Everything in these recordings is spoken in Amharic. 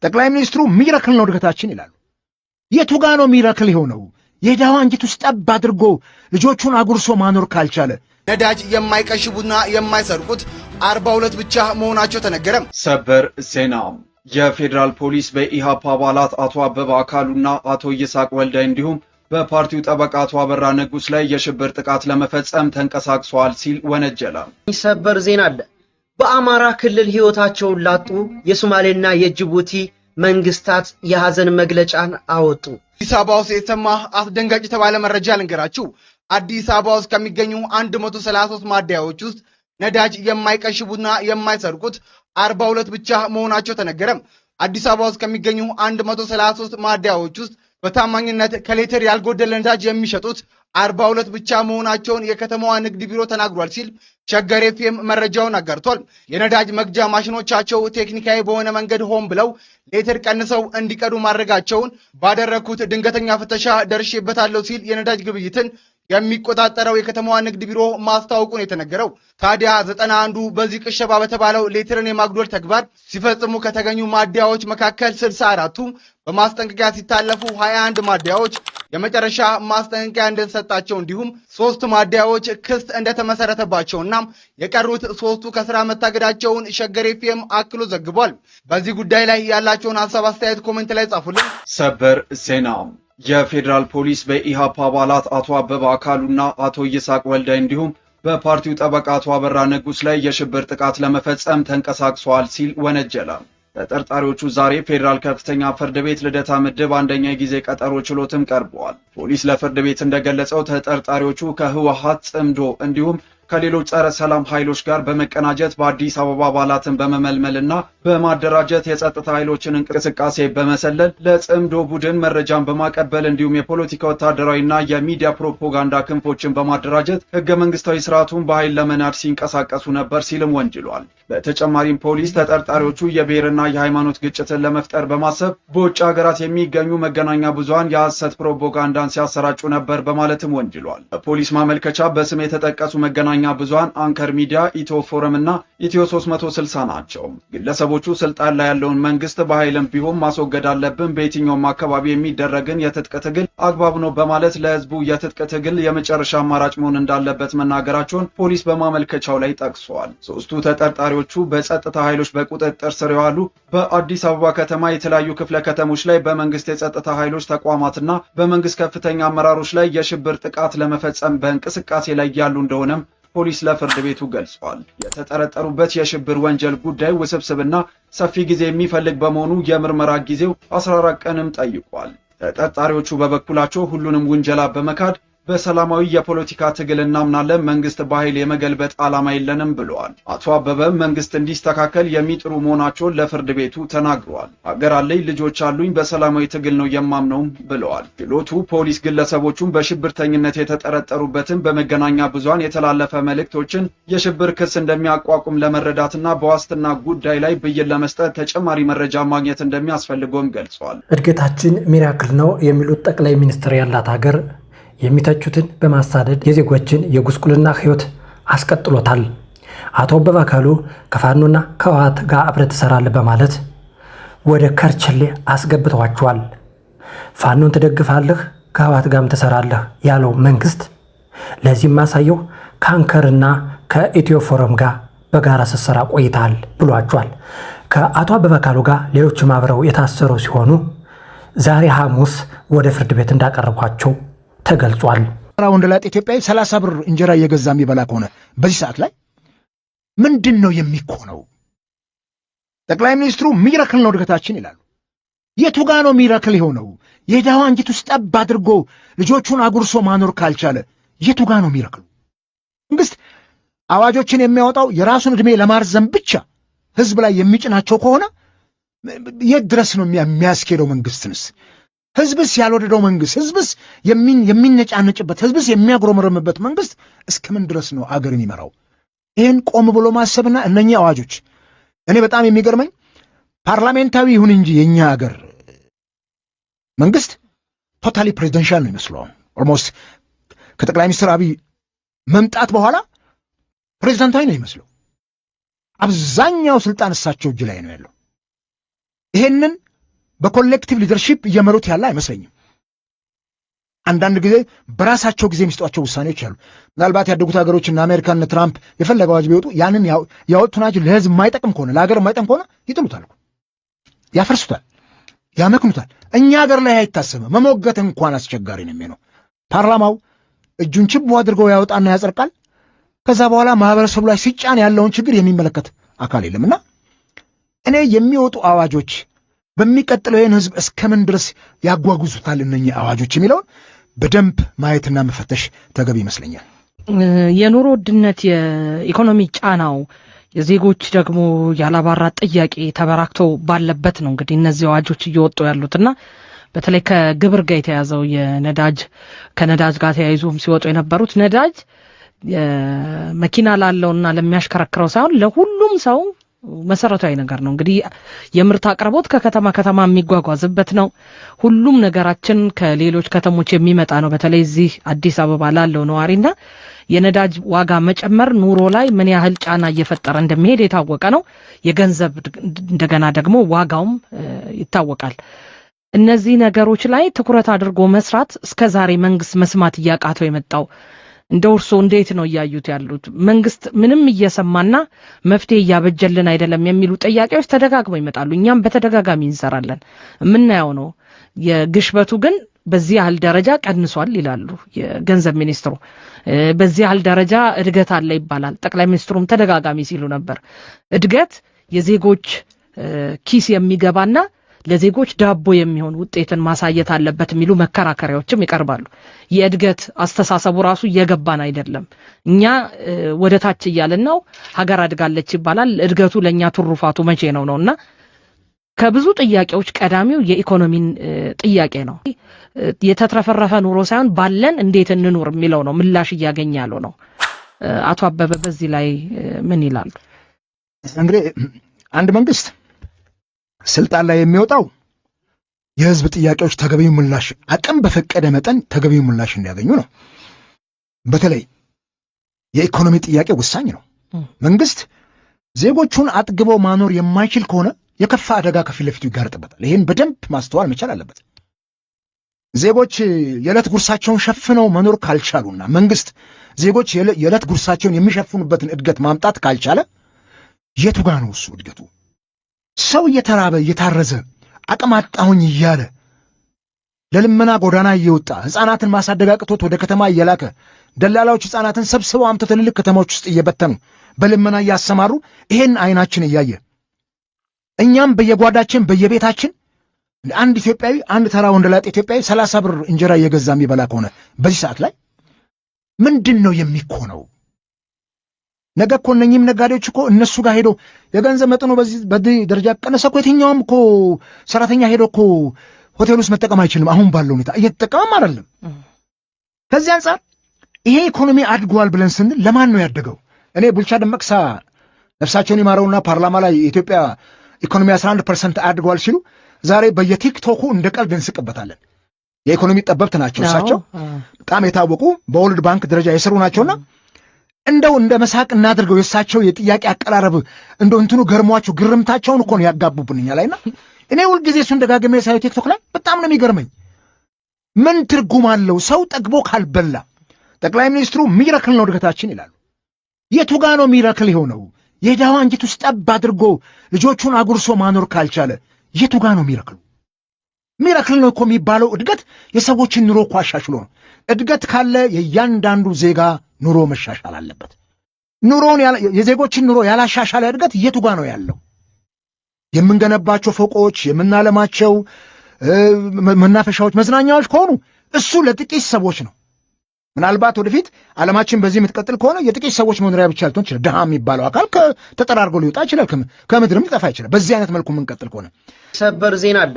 ጠቅላይ ሚኒስትሩ ሚራክል ነው እድገታችን ይላሉ። የቱ ጋ ነው ሚራክል የሆነው? የዳዋ አንጀት ውስጥ ጠብ አድርጎ ልጆቹን አጉርሶ ማኖር ካልቻለ ነዳጅ የማይቀሽቡና የማይሰርቁት 42 ብቻ መሆናቸው ተነገረ። ሰበር ዜና። የፌዴራል ፖሊስ በኢሃፓ አባላት አቶ አበበ አካሉና አቶ ይስሐቅ ወልዳይ እንዲሁም በፓርቲው ጠበቃ አቶ አበራ ንጉስ ላይ የሽብር ጥቃት ለመፈጸም ተንቀሳቅሰዋል ሲል ወነጀለ። ሰበር ዜና አለ። በአማራ ክልል ህይወታቸውን ላጡ የሶማሌና የጅቡቲ መንግስታት የሐዘን መግለጫን አወጡ። አዲስ አበባ ውስጥ የተሰማ አስደንጋጭ የተባለ መረጃ ልንገራችሁ። አዲስ አበባ ውስጥ ከሚገኙ 133 ማደያዎች ውስጥ ነዳጅ የማይቀሽቡና የማይሰርቁት 42 ብቻ መሆናቸው ተነገረ። አዲስ አበባ ውስጥ ከሚገኙ 133 ማደያዎች ውስጥ በታማኝነት ከሌተር ያልጎደለ ነዳጅ የሚሸጡት 42 ብቻ መሆናቸውን የከተማዋ ንግድ ቢሮ ተናግሯል ሲል ሸገር ኤፍኤም መረጃውን አጋርቷል። የነዳጅ መግጃ ማሽኖቻቸው ቴክኒካዊ በሆነ መንገድ ሆን ብለው ሌተር ቀንሰው እንዲቀዱ ማድረጋቸውን ባደረኩት ድንገተኛ ፍተሻ ደርሼበታለሁ ሲል የነዳጅ ግብይትን የሚቆጣጠረው የከተማዋ ንግድ ቢሮ ማስታወቁን የተነገረው። ታዲያ 91ዱ በዚህ ቅሸባ በተባለው ሌተርን የማጉደል ተግባር ሲፈጽሙ ከተገኙ ማደያዎች መካከል 64ቱ በማስጠንቀቂያ ሲታለፉ 21 ማደያዎች የመጨረሻ ማስጠንቀቂያ እንደተሰጣቸው እንዲሁም 3 ማደያዎች ክስ እንደተመሰረተባቸውና የቀሩት 3ቱ ከስራ መታገዳቸውን ሸገር ኤፍኤም አክሎ ዘግቧል። በዚህ ጉዳይ ላይ ያላቸውን ሐሳብ አስተያየት ኮሜንት ላይ ጻፉልን። ሰበር ዜና። የፌዴራል ፖሊስ በኢሃፓ አባላት አቶ አበበ አካሉና አቶ ይስሐቅ ወልዳይ እንዲሁም በፓርቲው ጠበቃ አቶ አበራ ንጉስ ላይ የሽብር ጥቃት ለመፈጸም ተንቀሳቅሰዋል ሲል ወነጀለ። ተጠርጣሪዎቹ ዛሬ ፌዴራል ከፍተኛ ፍርድ ቤት ልደታ ምድብ አንደኛ ጊዜ ቀጠሮ ችሎትም ቀርበዋል። ፖሊስ ለፍርድ ቤት እንደገለጸው ተጠርጣሪዎቹ ከህወሓት ጽምዶ እንዲሁም ከሌሎች ጸረ ሰላም ኃይሎች ጋር በመቀናጀት በአዲስ አበባ አባላትን በመመልመልና በማደራጀት የጸጥታ ኃይሎችን እንቅስቃሴ በመሰለል ለጽምዶ ቡድን መረጃን በማቀበል እንዲሁም የፖለቲካ ወታደራዊና የሚዲያ ፕሮፓጋንዳ ክንፎችን በማደራጀት ህገ መንግስታዊ ስርዓቱን በኃይል ለመናድ ሲንቀሳቀሱ ነበር ሲልም ወንጅሏል። በተጨማሪም ፖሊስ ተጠርጣሪዎቹ የብሔርና የሃይማኖት ግጭትን ለመፍጠር በማሰብ በውጭ ሀገራት የሚገኙ መገናኛ ብዙሃን የሐሰት ፕሮፓጋንዳን ሲያሰራጩ ነበር በማለትም ወንጅሏል። በፖሊስ ማመልከቻ በስም የተጠቀሱ መገናኛ ብዙሃን አንከር ሚዲያ፣ ኢትዮ ፎረም እና ኢትዮ 360 ናቸው። ግለሰቦቹ ስልጣን ላይ ያለውን መንግስት በኃይልም ቢሆን ማስወገድ አለብን፣ በየትኛውም አካባቢ የሚደረግን የትጥቅ ትግል አግባብ ነው በማለት ለህዝቡ የትጥቅ ትግል የመጨረሻ አማራጭ መሆን እንዳለበት መናገራቸውን ፖሊስ በማመልከቻው ላይ ጠቅሷል። ሶስቱ ተጠርጣሪዎቹ በጸጥታ ኃይሎች በቁጥጥር ስር የዋሉ በአዲስ አበባ ከተማ የተለያዩ ክፍለ ከተሞች ላይ በመንግስት የጸጥታ ኃይሎች ተቋማትና በመንግስት ከፍተኛ አመራሮች ላይ የሽብር ጥቃት ለመፈጸም በእንቅስቃሴ ላይ ያሉ እንደሆነም ፖሊስ ለፍርድ ቤቱ ገልጿል። የተጠረጠሩበት የሽብር ወንጀል ጉዳይ ውስብስብና ሰፊ ጊዜ የሚፈልግ በመሆኑ የምርመራ ጊዜው 14 ቀንም ጠይቋል። ተጠርጣሪዎቹ በበኩላቸው ሁሉንም ውንጀላ በመካድ በሰላማዊ የፖለቲካ ትግል እናምናለን፣ መንግስት በኃይል የመገልበጥ ዓላማ የለንም ብለዋል። አቶ አበበ መንግስት እንዲስተካከል የሚጥሩ መሆናቸውን ለፍርድ ቤቱ ተናግረዋል። ሀገር አለኝ፣ ልጆች አሉኝ፣ በሰላማዊ ትግል ነው የማምነውም ብለዋል። ችሎቱ ፖሊስ ግለሰቦቹን በሽብርተኝነት የተጠረጠሩበትን በመገናኛ ብዙሃን የተላለፈ መልእክቶችን የሽብር ክስ እንደሚያቋቁም ለመረዳትና በዋስትና ጉዳይ ላይ ብይን ለመስጠት ተጨማሪ መረጃ ማግኘት እንደሚያስፈልገውም ገልጿል። እድገታችን ሚራክል ነው የሚሉት ጠቅላይ ሚኒስትር ያላት ሀገር የሚተቹትን በማሳደድ የዜጎችን የጉስቁልና ህይወት አስቀጥሎታል። አቶ አበበ አካሉ ከፋኖና ከህወሓት ጋር አብረህ ትሰራለህ በማለት ወደ ከርቸሌ አስገብተዋቸዋል። ፋኖን ትደግፋለህ፣ ከህወሓት ጋርም ትሰራለህ ያለው መንግስት ለዚህም ማሳየው ከአንከርና ከኢትዮ ፎረም ጋር በጋራ ስትሰራ ቆይተሃል ብሏቸዋል። ከአቶ አበበ አካሉ ጋር ሌሎችም አብረው የታሰሩ ሲሆኑ ዛሬ ሐሙስ ወደ ፍርድ ቤት እንዳቀረቧቸው ተገልጿል። ወንደላጤ ኢትዮጵያዊ 30 ብር እንጀራ እየገዛ የሚበላ ከሆነ በዚህ ሰዓት ላይ ምንድን ነው የሚኮነው? ጠቅላይ ሚኒስትሩ ሚራክል ነው እድገታችን ይላሉ። የቱ ጋ ነው ሚራክል የሆነው? የዳዋ አንጀት ውስጥ ጠብ አድርጎ ልጆቹን አጉርሶ ማኖር ካልቻለ የቱ ጋ ነው ሚራክሉ? መንግስት አዋጆችን የሚያወጣው የራሱን ዕድሜ ለማርዘም ብቻ ህዝብ ላይ የሚጭናቸው ከሆነ የት ድረስ ነው የሚያስኬደው? መንግስትንስ ህዝብስ ያልወደደው መንግስት፣ ህዝብስ የሚነጫነጭበት፣ ህዝብስ የሚያጉረመረምበት መንግስት እስከምን ድረስ ነው አገርን ይመራው? ይህን ቆም ብሎ ማሰብና እነኚህ አዋጆች እኔ በጣም የሚገርመኝ ፓርላሜንታዊ ይሁን እንጂ የኛ ሀገር መንግስት ቶታሊ ፕሬዚደንሻል ነው ይመስለው። ኦልሞስት ከጠቅላይ ሚኒስትር አብይ መምጣት በኋላ ፕሬዚዳንታዊ ነው ይመስለው። አብዛኛው ስልጣን እሳቸው እጅ ላይ ነው ያለው። ይሄንን በኮሌክቲቭ ሊደርሺፕ እየመሩት ያለ አይመስለኝም። አንዳንድ ጊዜ በራሳቸው ጊዜ የሚሰጧቸው ውሳኔዎች አሉ። ምናልባት ያደጉት ሀገሮችና አሜሪካና ትራምፕ የፈለገ አዋጅ ቢወጡ ያንን ያወጡት ናቸው ለህዝብ የማይጠቅም ከሆነ ለሀገር የማይጠቅም ከሆነ ይጥሉታል፣ ያፈርሱታል፣ ያመክኑታል። እኛ ሀገር ላይ አይታሰብም። መሞገት እንኳን አስቸጋሪ ነው የሚሆነው። ፓርላማው እጁን ችቦ አድርጎ ያወጣና ያጸድቃል። ከዛ በኋላ ማህበረሰቡ ላይ ሲጫን ያለውን ችግር የሚመለከት አካል የለምና እኔ የሚወጡ አዋጆች በሚቀጥለው ይህን ህዝብ እስከምን ድረስ ያጓጉዙታል እነኚህ አዋጆች የሚለውን በደንብ ማየትና መፈተሽ ተገቢ ይመስለኛል። የኑሮ ውድነት፣ የኢኮኖሚ ጫናው፣ የዜጎች ደግሞ ያላባራ ጥያቄ ተበራክተው ባለበት ነው እንግዲህ እነዚህ አዋጆች እየወጡ ያሉትና በተለይ ከግብር ጋር የተያዘው የነዳጅ ከነዳጅ ጋር ተያይዞም ሲወጡ የነበሩት ነዳጅ መኪና ላለውና ለሚያሽከረክረው ሳይሆን ለሁሉም ሰው መሰረታዊ ነገር ነው። እንግዲህ የምርት አቅርቦት ከከተማ ከተማ የሚጓጓዝበት ነው። ሁሉም ነገራችን ከሌሎች ከተሞች የሚመጣ ነው። በተለይ እዚህ አዲስ አበባ ላለው ነዋሪና የነዳጅ ዋጋ መጨመር ኑሮ ላይ ምን ያህል ጫና እየፈጠረ እንደሚሄድ የታወቀ ነው። የገንዘብ እንደገና ደግሞ ዋጋውም ይታወቃል። እነዚህ ነገሮች ላይ ትኩረት አድርጎ መስራት እስከዛሬ መንግስት መስማት እያቃተው የመጣው እንደው እርሶ እንዴት ነው እያዩት ያሉት? መንግስት ምንም እየሰማና መፍትሄ እያበጀልን አይደለም የሚሉ ጥያቄዎች ተደጋግመው ይመጣሉ። እኛም በተደጋጋሚ እንሰራለን፣ የምናየው ነው። የግሽበቱ ግን በዚህ ያህል ደረጃ ቀንሷል ይላሉ የገንዘብ ሚኒስትሩ። በዚህ ያህል ደረጃ እድገት አለ ይባላል። ጠቅላይ ሚኒስትሩም ተደጋጋሚ ሲሉ ነበር። እድገት የዜጎች ኪስ የሚገባና ለዜጎች ዳቦ የሚሆን ውጤትን ማሳየት አለበት የሚሉ መከራከሪያዎችም ይቀርባሉ። የእድገት አስተሳሰቡ ራሱ እየገባን አይደለም። እኛ ወደ ታች እያልን ነው። ሀገር አድጋለች ይባላል። እድገቱ ለኛ ትሩፋቱ መቼ ነውና ከብዙ ጥያቄዎች ቀዳሚው የኢኮኖሚን ጥያቄ ነው። የተትረፈረፈ ኑሮ ሳይሆን ባለን እንዴት እንኑር የሚለው ነው ምላሽ እያገኘ ያለው ነው። አቶ አበበ በዚህ ላይ ምን ይላሉ? እንግዲህ አንድ መንግስት ስልጣን ላይ የሚወጣው የህዝብ ጥያቄዎች ተገቢው ምላሽ አቅም በፈቀደ መጠን ተገቢው ምላሽ እንዲያገኙ ነው። በተለይ የኢኮኖሚ ጥያቄ ወሳኝ ነው። መንግስት ዜጎቹን አጥግቦ ማኖር የማይችል ከሆነ የከፋ አደጋ ከፊት ለፊቱ ይጋርጥበታል። ይህን በደንብ ማስተዋል መቻል አለበት። ዜጎች የዕለት ጉርሳቸውን ሸፍነው መኖር ካልቻሉና መንግስት ዜጎች የዕለት ጉርሳቸውን የሚሸፍኑበትን እድገት ማምጣት ካልቻለ የቱ ጋ ነው እሱ እድገቱ? ሰው እየተራበ እየታረዘ አቅም አጣሁኝ እያለ ለልመና ጎዳና እየወጣ ህፃናትን ማሳደግ አቅቶት ወደ ከተማ እየላከ ደላላዎች ህፃናትን ሰብስበው አምጥተው ትልልቅ ከተሞች ውስጥ እየበተኑ በልመና እያሰማሩ ይሄን አይናችን እያየ እኛም በየጓዳችን በየቤታችን አንድ ኢትዮጵያዊ አንድ ተራ ወንደላጤ ኢትዮጵያዊ 30 ብር እንጀራ እየገዛ የሚበላ ከሆነ በዚህ ሰዓት ላይ ምንድን ነው የሚኮነው? ነገ እኮ እነኚህም ነጋዴዎች እኮ እነሱ ጋር ሄዶ የገንዘብ መጠኑ በዚህ ደረጃ ቀነሰ እኮ የትኛውም እኮ ሰራተኛ ሄዶ እኮ ሆቴል ውስጥ መጠቀም አይችልም። አሁን ባለው ሁኔታ እየተጠቀመም አይደለም። ከዚህ አንጻር ይሄ ኢኮኖሚ አድጓል ብለን ስንል ለማን ነው ያደገው? እኔ ቡልቻ ደመቅሳ ነፍሳቸውን ይማረውና ፓርላማ ላይ የኢትዮጵያ ኢኮኖሚ 11% አድጓል ሲሉ ዛሬ በየቲክቶኩ እንደ ቀልድ እንስቅበታለን። የኢኮኖሚ ጠበብት ናቸው እሳቸው፣ በጣም የታወቁ በወርልድ ባንክ ደረጃ የሰሩ ናቸውና እንደው እንደ መሳቅ እናድርገው። የእሳቸው የጥያቄ አቀራረብ እንደው እንትኑ ገርሟቸው ግርምታቸውን እኮ ነው ያጋቡብንኛ ላይና እኔ ሁልጊዜ እሱን ደጋግሜ ሳየው ቲክቶክ ላይ በጣም ነው የሚገርመኝ። ምን ትርጉም አለው? ሰው ጠግቦ ካልበላ ጠቅላይ ሚኒስትሩ ሚራክል ነው እድገታችን ይላሉ። የቱ ጋ ነው ሚራክል የሆነው? የድሃው አንጀት ውስጥ ጠብ አድርጎ ልጆቹን አጉርሶ ማኖር ካልቻለ የቱ ጋ ነው ሚራክሉ? ሚራክል ነው እኮ የሚባለው እድገት የሰዎችን ኑሮ እኮ አሻሽሎ ነው። እድገት ካለ የእያንዳንዱ ዜጋ ኑሮ መሻሻል አለበት። ኑሮውን የዜጎችን ኑሮ ያላሻሻለ እድገት የቱ ጋ ነው ያለው? የምንገነባቸው ፎቆች፣ የምናለማቸው መናፈሻዎች፣ መዝናኛዎች ከሆኑ እሱ ለጥቂት ሰዎች ነው። ምናልባት ወደፊት ዓለማችን በዚህ የምትቀጥል ከሆነ የጥቂት ሰዎች መኖሪያ ብቻ ልትሆን ይችላል። ድሃ የሚባለው አካል ተጠራርጎ ሊወጣ ይችላል፣ ከምድርም ሊጠፋ ይችላል። በዚህ አይነት መልኩ የምንቀጥል ከሆነ ሰበር ዜና አለ።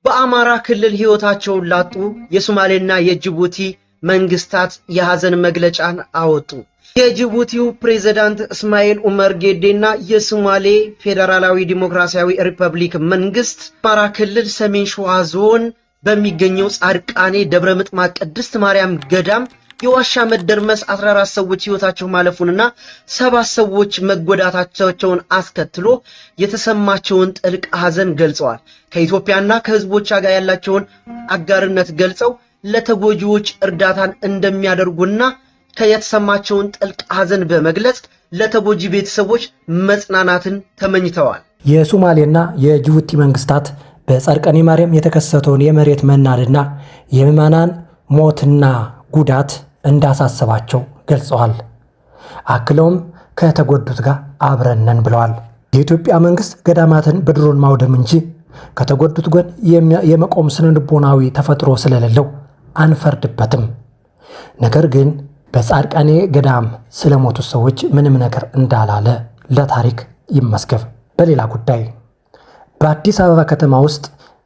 በአማራ ክልል ህይወታቸውን ላጡ የሶማሌና የጅቡቲ መንግስታት የሐዘን መግለጫን አወጡ። የጅቡቲው ፕሬዝዳንት እስማኤል ኡመር ጌዴና የሶማሌ ፌዴራላዊ ዲሞክራሲያዊ ሪፐብሊክ መንግስት አማራ ክልል ሰሜን ሸዋ ዞን በሚገኘው ጻድቃኔ ደብረ ምጥማቅ ቅድስት ማርያም ገዳም የዋሻ መደርመስ 14 ሰዎች ህይወታቸው ማለፉንና 7 ሰዎች መጎዳታቸውን አስከትሎ የተሰማቸውን ጥልቅ ሐዘን ገልጸዋል። ከኢትዮጵያና ከህዝቦቿ ጋር ያላቸውን አጋርነት ገልጸው ለተጎጂዎች እርዳታን እንደሚያደርጉና የተሰማቸውን ጥልቅ ሐዘን በመግለጽ ለተጎጂ ቤተሰቦች መጽናናትን ተመኝተዋል። የሶማሌና የጅቡቲ መንግስታት በጻድቃኔ ማርያም የተከሰተውን የመሬት መናድና የምዕመናን ሞትና ጉዳት እንዳሳሰባቸው ገልጸዋል። አክለውም ከተጎዱት ጋር አብረን ነን ብለዋል። የኢትዮጵያ መንግስት ገዳማትን በድሮን ማውደም እንጂ ከተጎዱት ጎን የመቆም ስነልቦናዊ ተፈጥሮ ስለሌለው አንፈርድበትም። ነገር ግን በጻድቃኔ ገዳም ስለሞቱት ሰዎች ምንም ነገር እንዳላለ ለታሪክ ይመስገብ። በሌላ ጉዳይ በአዲስ አበባ ከተማ ውስጥ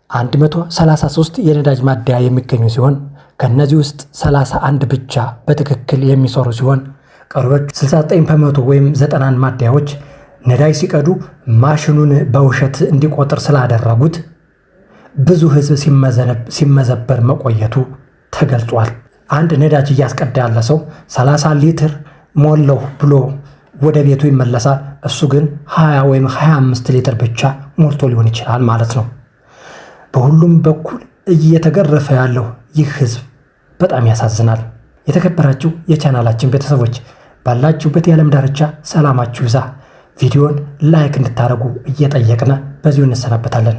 133 የነዳጅ ማደያ የሚገኙ ሲሆን ከነዚህ ውስጥ 31 ብቻ በትክክል የሚሰሩ ሲሆን ቀሪዎች 69% ወይም 90 ማደያዎች ነዳጅ ሲቀዱ ማሽኑን በውሸት እንዲቆጥር ስላደረጉት ብዙ ህዝብ ሲመዘበር መቆየቱ ተገልጿል። አንድ ነዳጅ እያስቀዳ ያለ ሰው 30 ሊትር ሞላሁ ብሎ ወደ ቤቱ ይመለሳል። እሱ ግን 20 ወይም 25 ሊትር ብቻ ሞልቶ ሊሆን ይችላል ማለት ነው። በሁሉም በኩል እየተገረፈ ያለው ይህ ህዝብ በጣም ያሳዝናል። የተከበራችሁ የቻናላችን ቤተሰቦች ባላችሁበት የዓለም ዳርቻ ሰላማችሁ ይዛ ቪዲዮን ላይክ እንድታደርጉ እየጠየቅን በዚሁ እንሰናበታለን።